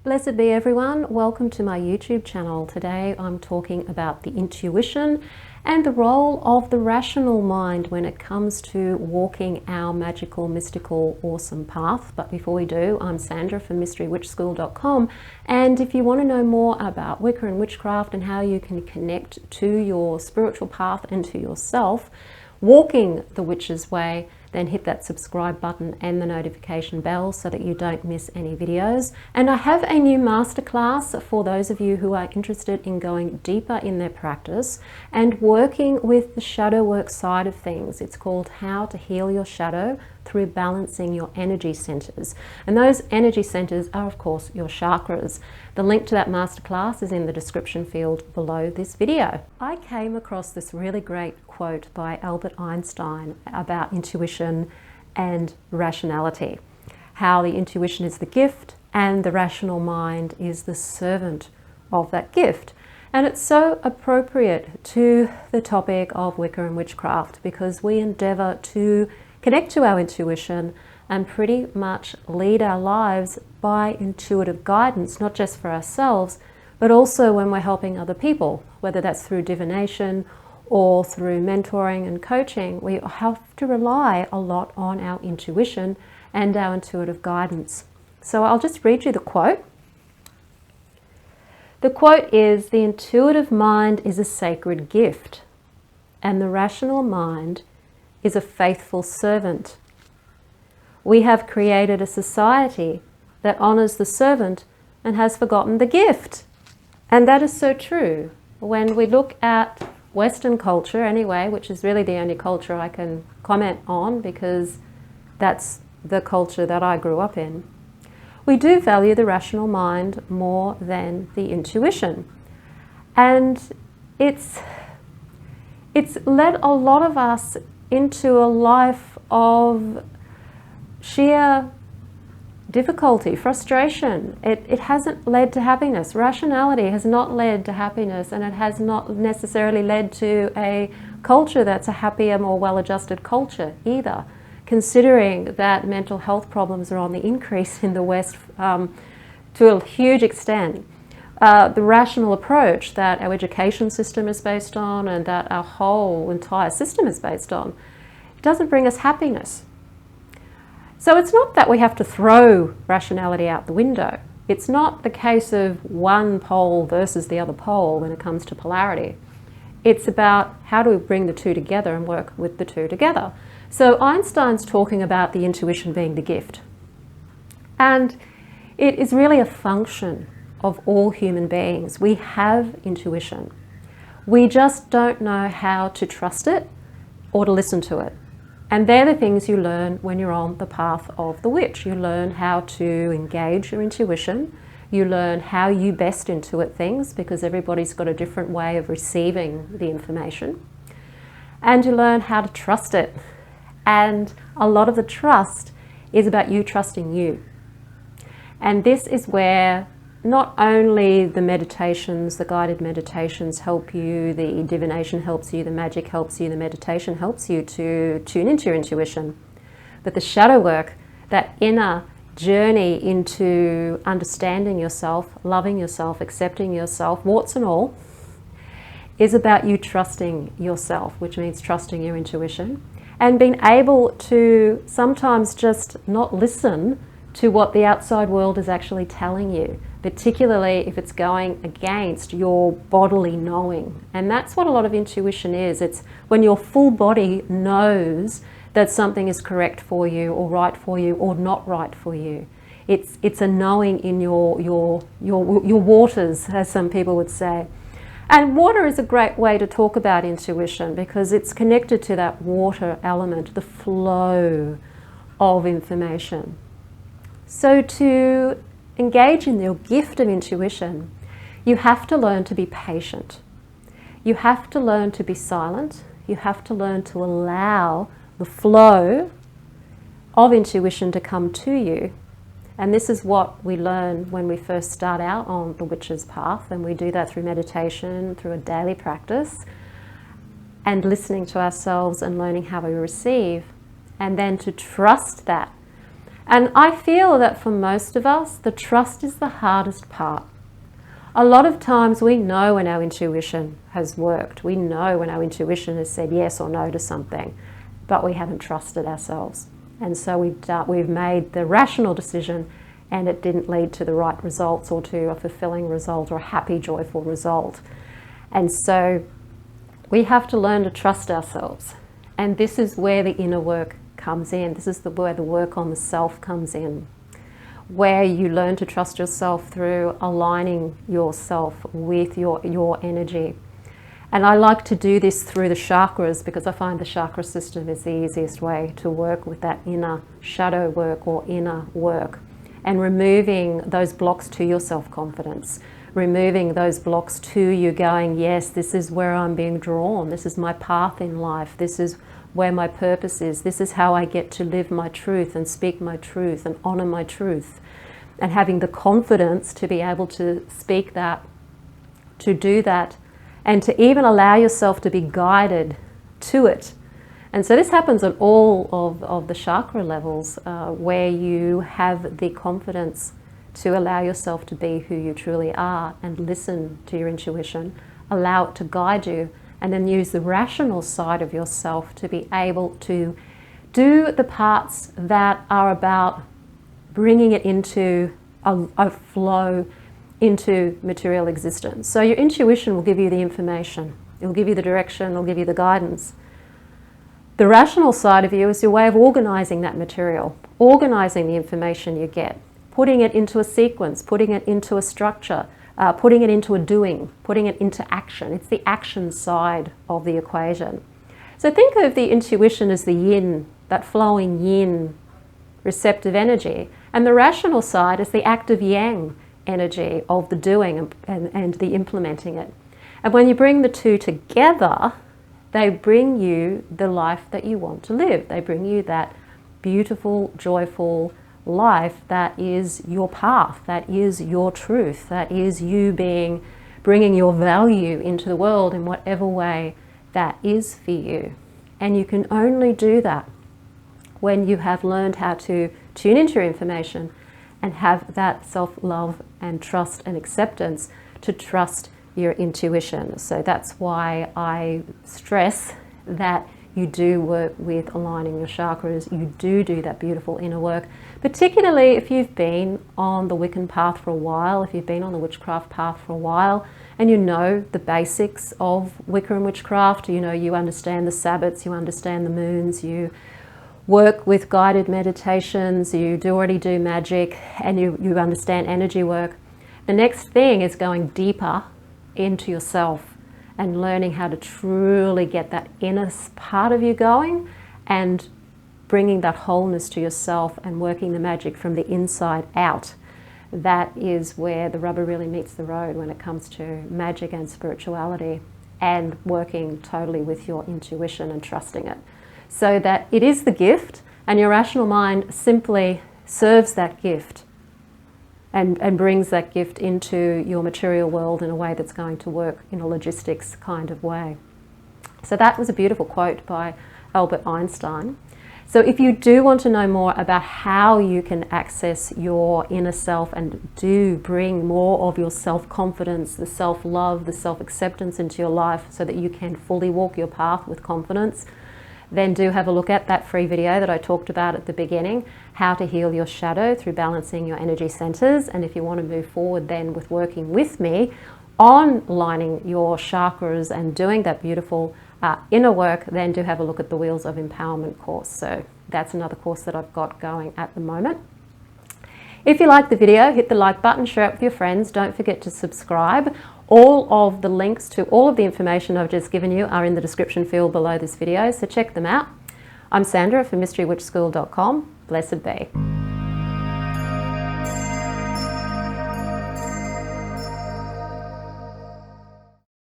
Blessed be everyone, welcome to my YouTube channel. Today I'm talking about the intuition and the role of the rational mind when it comes to walking our magical, mystical, awesome path. But before we do, I'm Sandra from mysterywitchschool.com, and if you want to know more about Wicca and witchcraft and how you can connect to your spiritual path and to yourself, walking the witch's way, then hit that subscribe button and the notification bell so that you don't miss any videos. And I have a new masterclass for those of you who are interested in going deeper in their practice and working with the shadow work side of things. It's called How to Heal Your Shadow through Balancing Your Energy Centers. And those energy centers are, of course, your chakras. The link to that masterclass is in the description field below this video. I came across this really great quote by Albert Einstein about intuition and rationality. How the intuition is the gift and the rational mind is the servant of that gift. And it's so appropriate to the topic of Wicca and witchcraft because we endeavor to connect to our intuition and pretty much lead our lives by intuitive guidance, not just for ourselves, but also when we're helping other people, whether that's through divination or through mentoring and coaching. We have to rely a lot on our intuition and our intuitive guidance. So I'll just read you the quote. The quote is, "The intuitive mind is a sacred gift, and the rational mind is a faithful servant. We have created a society that honors the servant and has forgotten the gift." And that is so true. When we look at Western culture anyway, which is really the only culture I can comment on because that's the culture that I grew up in, we do value the rational mind more than the intuition. And it's led a lot of us into a life of sheer difficulty, frustration. It hasn't led to happiness. Rationality has not led to happiness, and it has not necessarily led to a culture that's a happier, more well-adjusted culture either, considering that mental health problems are on the increase in the West to a huge extent. The rational approach that our education system is based on and that our whole entire system is based on doesn't bring us happiness. So it's not that we have to throw rationality out the window. It's not the case of one pole versus the other pole when it comes to polarity. It's about how do we bring the two together and work with the two together. So Einstein's talking about the intuition being the gift. And it is really a function of all human beings. We have intuition. We just don't know how to trust it or to listen to it. And they're the things you learn when you're on the path of the witch. You learn how to engage your intuition. You learn how you best intuit things because everybody's got a different way of receiving the information. And you learn how to trust it. And a lot of the trust is about you trusting you. And this is where not only the meditations, the guided meditations help you, the divination helps you, the magic helps you, the meditation helps you to tune into your intuition, but the shadow work, that inner journey into understanding yourself, loving yourself, accepting yourself, warts and all, is about you trusting yourself, which means trusting your intuition and being able to sometimes just not listen to what the outside world is actually telling you, particularly if it's going against your bodily knowing. And that's what a lot of intuition is. It's when your full body knows that something is correct for you or right for you or not right for you. It's a knowing in your waters, as some people would say. And water is a great way to talk about intuition because it's connected to that water element, the flow of information. So to engage in your gift of intuition, you have to learn to be patient. You have to learn to be silent. You have to learn to allow the flow of intuition to come to you. And this is what we learn when we first start out on the witch's path, and we do that through meditation, through a daily practice, and listening to ourselves and learning how we receive, and then to trust that And I feel that for most of us, the trust is the hardest part. A lot of times we know when our intuition has worked. We know when our intuition has said yes or no to something, but we haven't trusted ourselves. And so we've made the rational decision and it didn't lead to the right results or to a fulfilling result or a happy, joyful result. And so we have to learn to trust ourselves. And this is where the inner work comes in. This is where the work on the self comes in, where you learn to trust yourself through aligning yourself with your energy. And I like to do this through the chakras because I find the chakra system is the easiest way to work with that inner shadow work or inner work, and removing those blocks to your self-confidence, removing those blocks to you going, yes, this is where I'm being drawn, this is my path in life, this is where my purpose is, this is how I get to live my truth and speak my truth and honor my truth. And having the confidence to be able to speak that, to do that, and to even allow yourself to be guided to it. And so this happens at all of the chakra levels, where you have the confidence to allow yourself to be who you truly are and listen to your intuition, allow it to guide you, and then use the rational side of yourself to be able to do the parts that are about bringing it into a flow into material existence. So your intuition will give you the information, it will give you the direction, it will give you the guidance. The rational side of you is your way of organizing that material, organizing the information you get, putting it into a sequence, putting it into a structure, putting it into a doing, putting it into action. It's the action side of the equation. So think of the intuition as the yin, that flowing yin receptive energy, and the rational side as the active yang energy of the doing and the implementing it. And when you bring the two together, they bring you the life that you want to live. They bring you that beautiful, joyful life that is your path, that is your truth, that is you bringing your value into the world in whatever way that is for you. And you can only do that when you have learned how to tune into your information and have that self-love and trust and acceptance to trust your intuition. So that's why I stress that you do work with aligning your chakras, you do that beautiful inner work, particularly if you've been on the Wiccan path for a while, if you've been on the witchcraft path for a while, and you know the basics of Wicca and witchcraft, you understand the Sabbats, you understand the moons, you work with guided meditations, you already do magic, and you understand energy work. The next thing is going deeper into yourself and learning how to truly get that inner part of you going and bringing that wholeness to yourself and working the magic from the inside out. That is where the rubber really meets the road when it comes to magic and spirituality, and working totally with your intuition and trusting it. So that it is the gift, and your rational mind simply serves that gift and brings that gift into your material world in a way that's going to work in a logistics kind of way. So that was a beautiful quote by Albert Einstein. So if you do want to know more about how you can access your inner self and do bring more of your self-confidence, the self-love, the self-acceptance into your life so that you can fully walk your path with confidence, then do have a look at that free video that I talked about at the beginning, how to heal your shadow through balancing your energy centers. And if you want to move forward then with working with me on lining your chakras and doing that beautiful inner work, then do have a look at the Wheels of Empowerment course. So that's another course that I've got going at the moment. If you like the video, hit the like button, share it with your friends. Don't forget to subscribe. All of the links to all of the information I've just given you are in the description field below this video, so check them out. I'm Sandra from mysterywitchschool.com. Blessed be.